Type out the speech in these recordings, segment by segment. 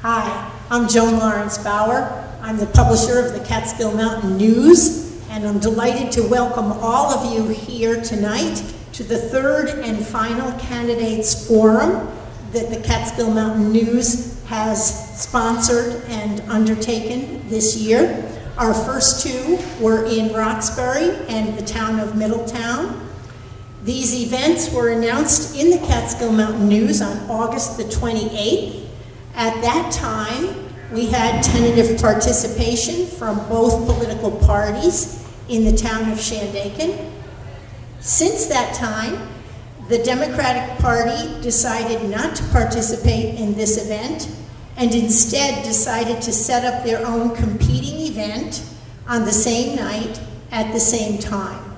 Hi, I'm Joan Lawrence Bauer. I'm the publisher of the Catskill Mountain News, and I'm delighted to welcome all of you here tonight to the third and final candidates forum that the Catskill Mountain News has sponsored and undertaken this year. Our first two were in Roxbury and the town of Middletown. These events were announced in the Catskill Mountain News on August the 28th. At that time, we had tentative participation from both political parties in the town of Shandaken. Since that time, the Democratic Party decided not to participate in this event and instead decided to set up their own competing event on the same night at the same time.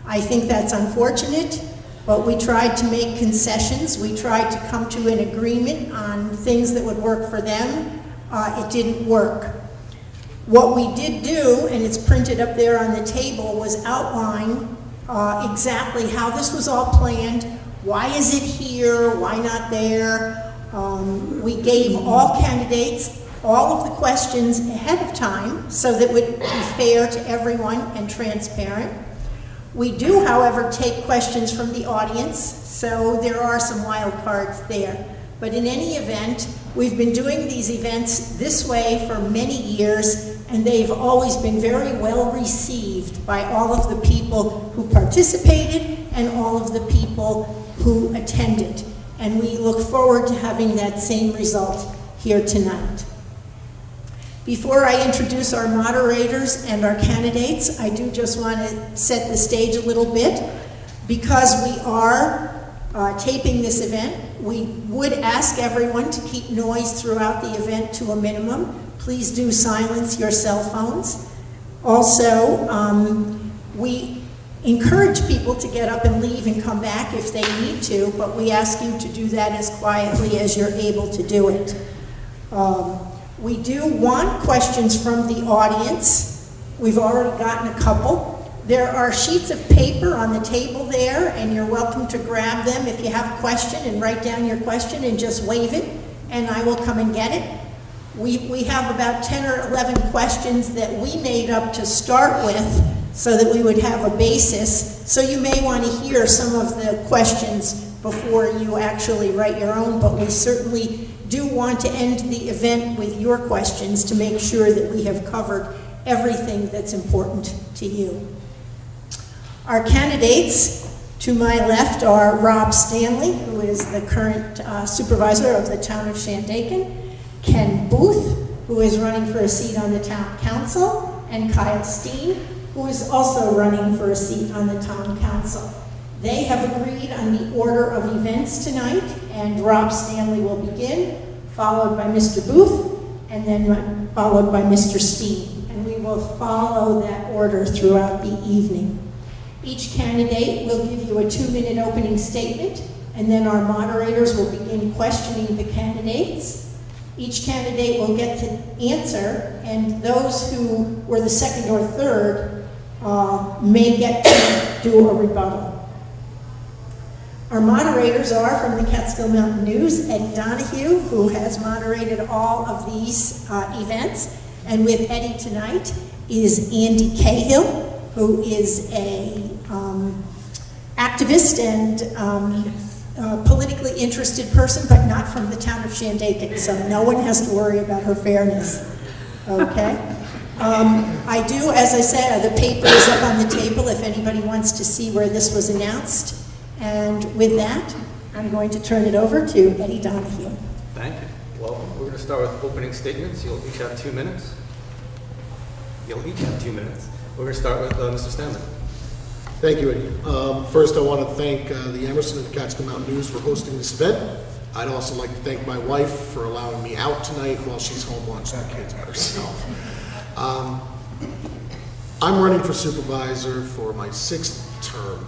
I think that's unfortunate, but we tried to make concessions. We tried to come to an agreement on things that would work for them. It didn't work. What we did do, and it's printed up there on the table, was outline exactly how this was all planned. Why is it here? Why not there? We gave all candidates all of the questions ahead of time so that it would be fair to everyone and transparent. We do, however, take questions from the audience, so there are some wild cards there. But in any event, we've been doing these events this way for many years, and they've always been very well received by all of the people who participated and all of the people who attended. And we look forward to having that same result here tonight. Before I introduce our moderators and our candidates, I do just want to set the stage a little bit. Because we are taping this event, we would ask everyone to keep noise throughout the event to a minimum. Please do silence your cell phones. Also, we encourage people to get up and leave and come back if they need to, but we ask you to do that as quietly as you're able to do it. We do want questions from the audience. We've already gotten a couple. There are sheets of paper on the table there, and you're welcome to grab them if you have a question and write down your question and just wave it, and I will come and get it. We have about 10 or 11 questions that we made up to start with so that we would have a basis. So you may want to hear some of the questions before you actually write your own, but we certainly do want to end the event with your questions to make sure that we have covered everything that's important to you. Our candidates to my left are Rob Stanley, who is the current supervisor of the town of Shandaken, Ken Booth, who is running for a seat on the town council, and Kyle Steen, who is also running for a seat on the town council. They have agreed on the order of events tonight, and Rob Stanley will begin, followed by Mr. Booth, and then followed by Mr. Steen. And we will follow that order throughout the evening. Each candidate will give you a 2-minute opening statement, and then our moderators will begin questioning the candidates. Each candidate will get to answer, and those who were the second or third may get to do a rebuttal. Our moderators are from the Catskill Mountain News, Eddie Donahue, who has moderated all of these events. And with Eddie tonight is Andy Cahill, who is a activist and politically interested person, but not from the town of Shandaken, so no one has to worry about her fairness. Okay? I do, as I said, the paper is up on the table if anybody wants to see where this was announced. And with that, I'm going to turn it over to Eddie Donahue. Thank you. Well, we're going to start with opening statements. You'll each have 2 minutes. We're going to start with Mr. Stanley. Thank you, Eddie. First, I want to thank the Emerson and the Catskill Mountain News for hosting this event. I'd also like to thank my wife for allowing me out tonight while she's home watching the kids by herself. I'm running for supervisor for my 6th term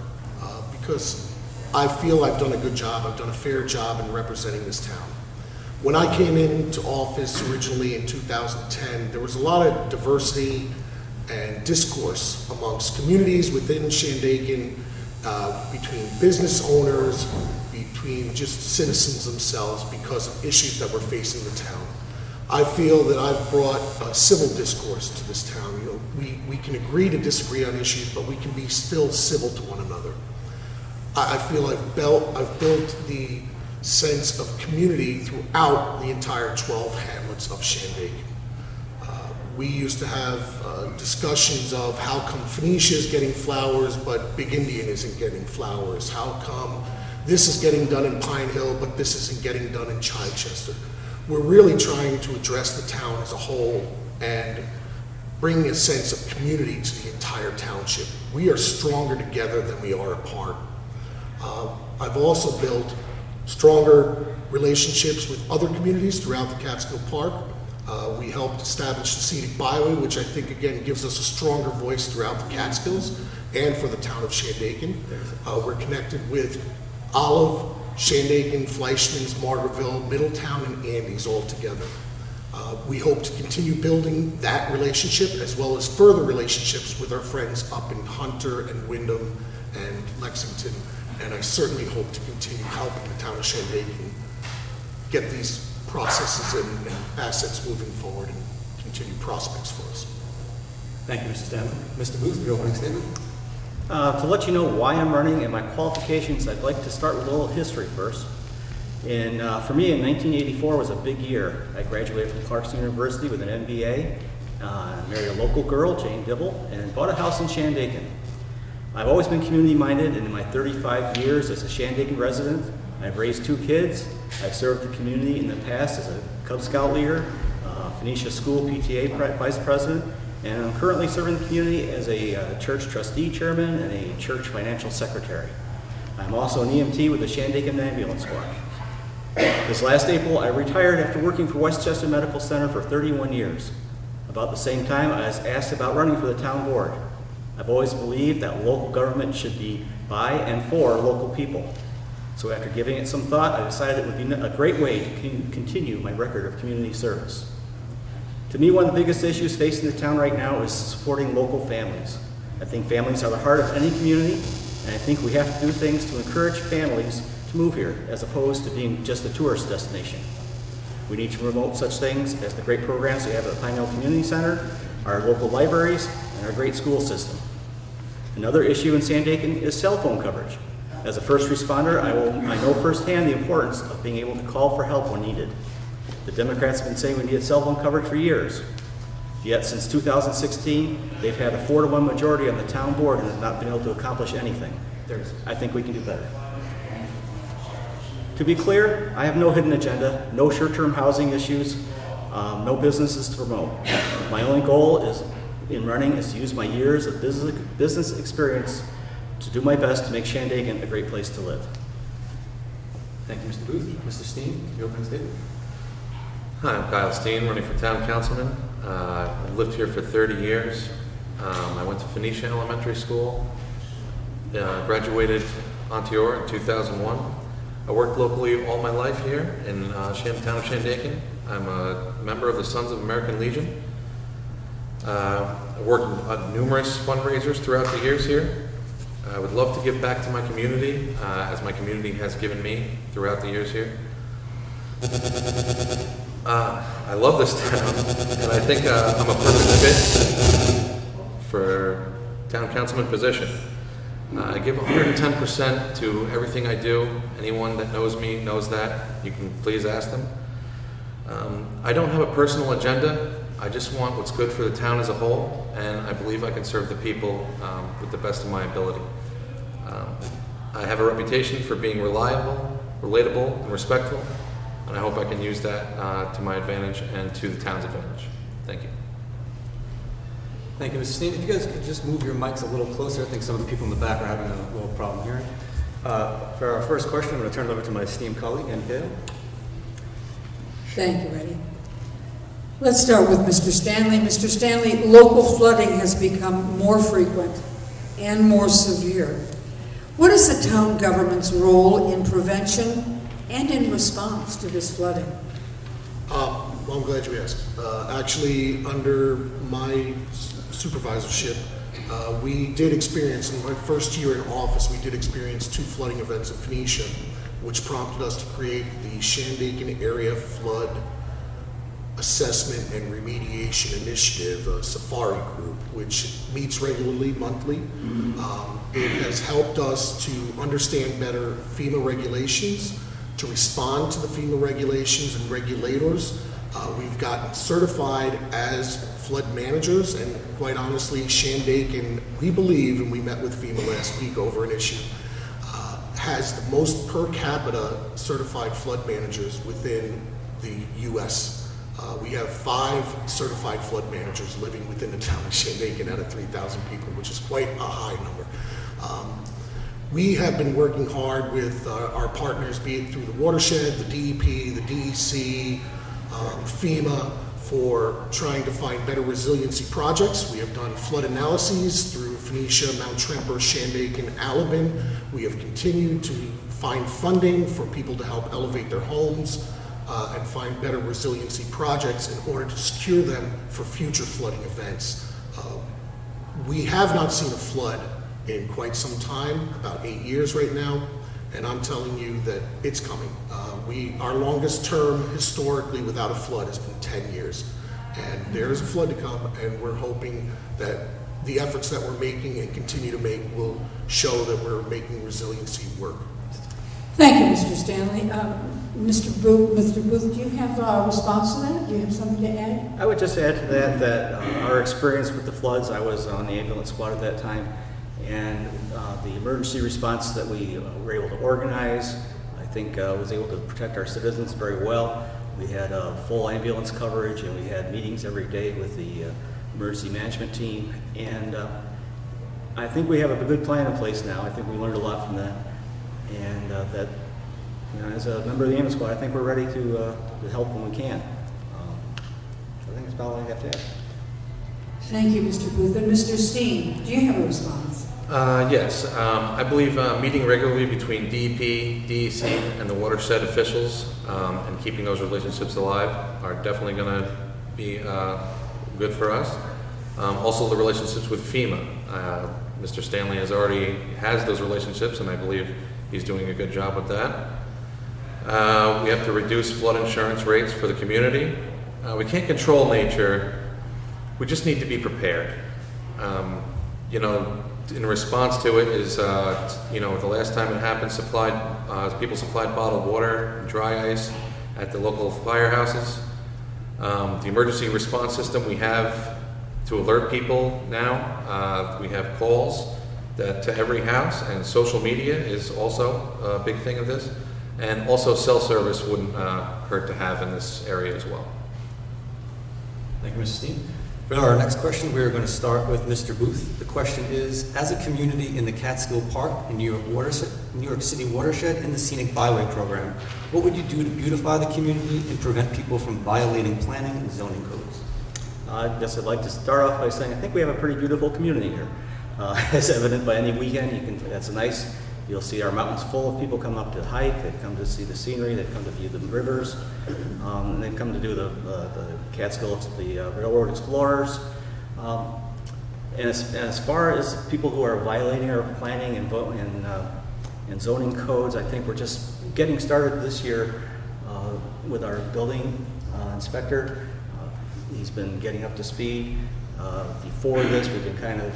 because I feel I've done a good job. I've done a fair job in representing this town. When I came into office originally in 2010, there was a lot of diversity and discourse amongst communities within Shandaken, between business owners, between just citizens themselves because of issues that were facing the town. I feel that I've brought civil discourse to this town. You know, we can agree to disagree on issues, but we can be still civil to one another. I feel I've built the sense of community throughout the entire 12 hamlets of Shandaken. We used to have discussions of how come Phoenicia is getting flowers, but Big Indian isn't getting flowers. How come this is getting done in Pine Hill, but this isn't getting done in Chichester. We're really trying to address the town as a whole and bring a sense of community to the entire township. We are stronger together than we are apart. I've also built stronger relationships with other communities throughout the Catskill Park. We helped establish the scenic byway, which I think again gives us a stronger voice throughout the Catskills and for the town of Shandaken. We're connected with Olive, Shandaken, Fleischman's, Margaretville, Middletown, and Andes all together. We hope to continue building that relationship as well as further relationships with our friends up in Hunter and Windham and Lexington. And I certainly hope to continue helping the town of Shandaken get these processes and assets moving forward and continue prospects for us. Thank you, Mr. Stanley. Mr. Booth, your opening statement. To let you know why I'm running and my qualifications, I'd like to start with a little history first. For me, in 1984 was a big year. I graduated from Clarkson University with an MBA, married a local girl, Jane Dibble, and bought a house in Shandaken. I've always been community-minded, and in my 35 years as a Shandaken resident, I've raised 2 kids. I've served the community in the past as a Cub Scout leader, Phoenicia School PTA vice president, and I'm currently serving the community as a church trustee chairman and a church financial secretary. I'm also an EMT with the Shandaken Ambulance Squad. This last April, I retired after working for Westchester Medical Center for 31 years. About the same time, I was asked about running for the town board. I've always believed that local government should be by and for local people. So after giving it some thought, I decided it would be a great way to continue my record of community service. To me, one of the biggest issues facing the town right now is supporting local families. I think families are the heart of any community, and I think we have to do things to encourage families to move here, as opposed to being just a tourist destination. We need to promote such things as the great programs we have at the Pine Hill Community Center, our local libraries, and our great school system. Another issue in Shandaken is cell phone coverage. As a first responder, I know firsthand the importance of being able to call for help when needed. The Democrats have been saying we needed cell phone coverage for years. Yet since 2016, they've had a 4-to-1 majority on the town board and have not been able to accomplish anything. I think we can do better. To be clear, I have no hidden agenda, no short-term housing issues, no businesses to promote. My only goal in running is to use my years of business experience to do my best to make Shandaken a great place to live. Thank you, Mr. Booth. Mr. Steen, your opening statement. Hi, I'm Kyle Steen, running for town councilman. I've lived here for 30 years. I went to Phoenicia Elementary School, graduated Ontario in 2001. I worked locally all my life here in the town of Shandaken. I'm a member of the Sons of American Legion. I worked on numerous fundraisers throughout the years here. I would love to give back to my community, as my community has given me throughout the years here. I love this town, and I think I'm a perfect fit for town councilman position. I give 110% to everything I do. Anyone that knows me knows that. You can please ask them. I don't have a personal agenda. I just want what's good for the town as a whole, and I believe I can serve the people with the best of my ability. I have a reputation for being reliable, relatable, and respectful, and I hope I can use that to my advantage and to the town's advantage. Thank you. Thank you, Mr. Steen. If you guys could just move your mics a little closer. I think some of the people in the back are having a little problem hearing. For our first question, I'm going to turn it over to my esteemed colleague, Ann Gale. Thank you, Eddie. Let's start with Mr. Stanley. Mr. Stanley, local flooding has become more frequent and more severe. What is the town government's role in prevention and in response to this flooding? Well, I'm glad you asked. Actually, under my supervisorship, we did experience, in my first year in office, we did experience 2 flooding events in Phoenicia, which prompted us to create the Shandaken Area Flood Assessment and Remediation Initiative, Safari Group, which meets regularly, monthly. It has helped us to understand better FEMA regulations, to respond to the FEMA regulations and regulators. We've gotten certified as flood managers, and quite honestly, Shandaken, we believe, and we met with FEMA last week over an issue, has the most per capita certified flood managers within the U.S. We have 5 certified flood managers living within the town of Shandaken out of 3,000 people, which is quite a high number. We have been working hard with our partners, be it through the watershed, the DEP, the DEC, FEMA, for trying to find better resiliency projects. We have done flood analyses through Phoenicia, Mount Tremper, Shandaken, Alabin. We have continued to find funding for people to help elevate their homes and find better resiliency projects in order to secure them for future flooding events. We have not seen a flood in quite some time, about 8 years right now, and I'm telling you that it's coming. Our longest term historically without a flood has been 10 years, and there is a flood to come, and we're hoping that the efforts that we're making and continue to make will show that we're making resiliency work. Thank you, Mr. Stanley. Mr. Booth, do you have a response to that? Do you have something to add? I would just add to that our experience with the floods, I was on the ambulance squad at that time, and the emergency response that we were able to organize, I think was able to protect our citizens very well. We had full ambulance coverage, and we had meetings every day with the emergency management team, and I think we have a good plan in place now. I think we learned a lot from that, and that, you know, as a member of the ambulance squad, I think we're ready to help when we can. I think that's about all I have to add. Thank you, Mr. Booth. And Mr. Steen, do you have a response? Yes, I believe meeting regularly between DEP, DEC, and the watershed officials and keeping those relationships alive are definitely going to be good for us. Also, the relationships with FEMA. Mr. Stanley has those relationships, and I believe he's doing a good job with that. We have to reduce flood insurance rates for the community. We can't control nature. We just need to be prepared. You know, in response to it is, you know, the last time it happened, people supplied bottled water, dry ice at the local firehouses. The emergency response system we have to alert people now, we have calls to every house, and social media is also a big thing of this. And also cell service wouldn't hurt to have in this area as well. Thank you, Mr. Steen. For our next question, we're going to start with Mr. Booth. The question is, as a community in the Catskill Park in New York City watershed in the Scenic Byway program, what would you do to beautify the community and prevent people from violating planning and zoning codes? I guess I'd like to start off by saying I think we have a pretty beautiful community here. As evident by any weekend, that's nice. You'll see our mountains full of people come up to hike, they come to see the scenery, they come to view the rivers, and they've come to do the Catskill, the Railroad Explorers. And as far as people who are violating our planning and zoning codes, I think we're just getting started this year with our building inspector. He's been getting up to speed. Before this, we've been kind of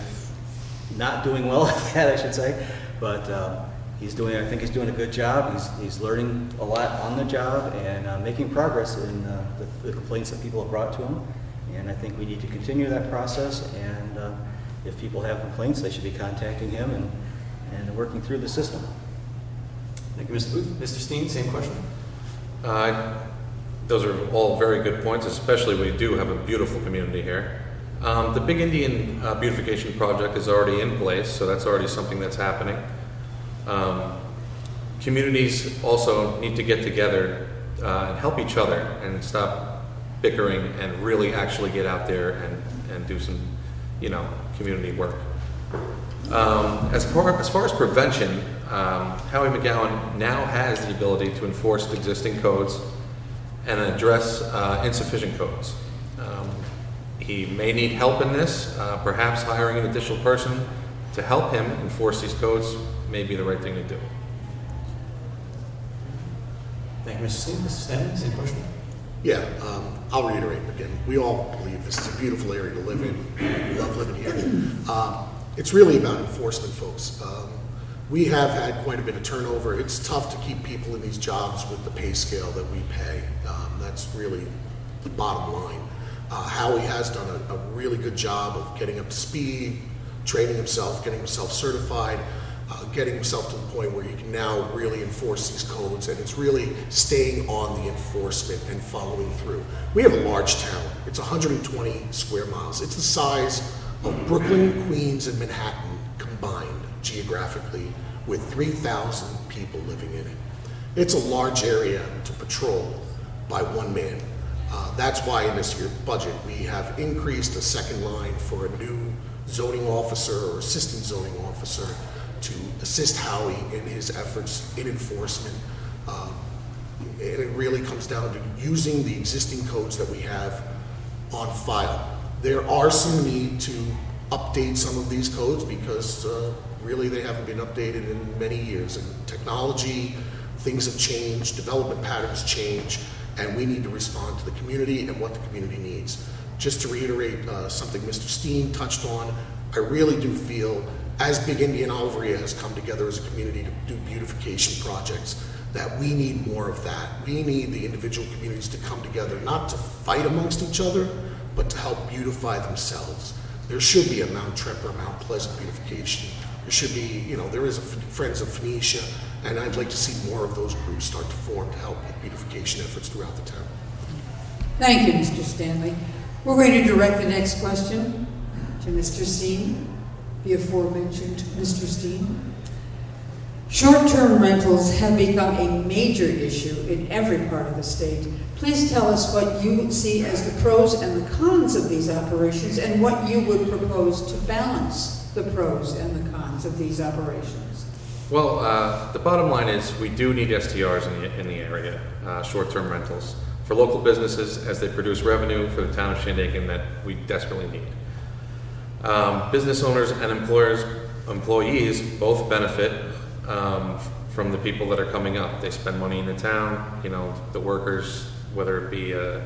not doing well at that, I should say. But I think he's doing a good job. He's learning a lot on the job and making progress in the complaints that people have brought to him. And I think we need to continue that process. And if people have complaints, they should be contacting him and working through the system. Thank you, Mr. Booth. Mr. Steen, same question. Those are all very good points, especially we do have a beautiful community here. The Big Indian Beautification Project is already in place, so that's already something that's happening. Communities also need to get together and help each other and stop bickering and really actually get out there and do some, community work. As far as prevention, Howie McGowan now has the ability to enforce the existing codes and address insufficient codes. He may need help in this. Perhaps hiring an additional person to help him enforce these codes may be the right thing to do. Thank you, Mr. Steen. Mr. Stanley, same question. Yeah, I'll reiterate again. We all believe this is a beautiful area to live in. We love living here. It's really about enforcement, folks. We have had quite a bit of turnover. It's tough to keep people in these jobs with the pay scale that we pay. That's really the bottom line. Howie has done a really good job of getting up to speed, training himself, getting himself certified, getting himself to the point where he can now really enforce these codes, and it's really staying on the enforcement and following through. We have a large town. It's 120 square miles. It's the size of Brooklyn, Queens, and Manhattan combined geographically, with 3,000 people living in it. It's a large area to patrol by one man. That's why in this year's budget we have increased a second line for a new zoning officer or assistant zoning officer to assist Howie in his efforts in enforcement. And it really comes down to using the existing codes that we have on file. There are some need to update some of these codes because really they haven't been updated in many years. And technology, things have changed, development patterns change, and we need to respond to the community and what the community needs. Just to reiterate something Mr. Steen touched on, I really do feel as Big Indian Alvaria has come together as a community to do beautification projects, that we need more of that. We need the individual communities to come together, not to fight amongst each other, but to help beautify themselves. There should be a Mount Tremper, Mount Pleasant beautification. There should be, there is a Friends of Phoenicia, and I'd like to see more of those groups start to form to help with beautification efforts throughout the town. Thank you, Mr. Stanley. We're going to direct the next question to Mr. Steen, the aforementioned Mr. Steen. Short-term rentals have become a major issue in every part of the state. Please tell us what you see as the pros and the cons of these operations and what you would propose to balance the pros and the cons of these operations. Well, the bottom line is we do need STRs in the area, short-term rentals, for local businesses as they produce revenue for the town of Shandaken that we desperately need. Business owners and employees both benefit from the people that are coming up. They spend money in the town, the workers, whether it be a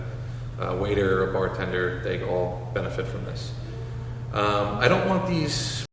waiter or a bartender, they all benefit from this. I don't want these